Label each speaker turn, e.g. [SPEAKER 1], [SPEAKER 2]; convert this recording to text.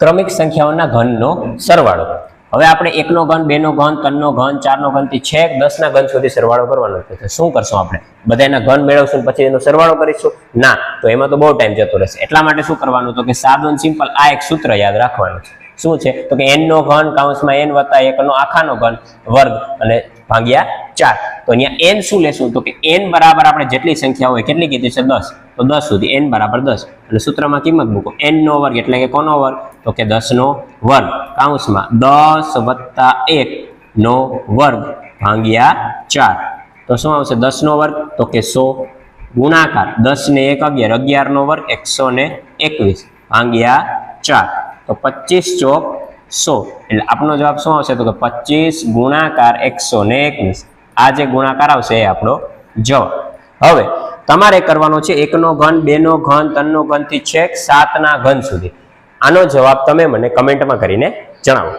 [SPEAKER 1] ક્રમિક સંખ્યાઓના ઘનનો સરવાળો। હવે આપણે 1 નો ઘન 2 નો ઘન 3 નો ઘન 4 નો ઘન થી છેક 10 ના ઘન સુધી સરવાળો કરવાનો છે। તો શું કરશું આપણે બધાના ઘન મેળવશું પછી એનો સરવાળો કરીશું ના, તો એમાં તો બહુ ટાઈમ જતો રહેશે। એટલા માટે શું કરવાનું તો કે સાદું અને સિમ્પલ આ એક સૂત્ર યાદ રાખવાનું છે। શું છે તો કે n નો ઘન કૌંસમાં n વત્તા 1 નો આખાનો ઘન વર્ગ અને ભાગ્યા 4। તો અહીંયા n શું લેશું તો કે n બરાબર આપણે જેટલી સંખ્યા હોય કેટલી કીધી છે 10, તો 10 સુધી n બરાબર 10 અને સૂત્રમાં કિંમત મૂકો n નો વર્ગ એટલે કે કોનો વર્ગ તો કે 10 નો વર્ગ કૌંસમાં 10 વત્તા 1 નો વર્ગ ભાગ્યા 4। તો શું આવશે 10 નો વર્ગ તો કે 100 ગુણાકાર 10 ને 1 11 11 નો વર્ગ 121 ભાગ્યા 4। તો 25 ચોક 100 એટલે આપણો જવાબ શું આવશે તો કે 25 ગુણાકાર 121। આ જે ગુણાકાર આવશે એ આપણો જવાબ। હવે તમારે કરવાનો છે 1 નો ઘન 2 નો ઘન 3 નો ઘન થી છેક 7 ના ઘન સુધી। આનો જવાબ તમે મને કમેન્ટમાં કરીને જણાવો।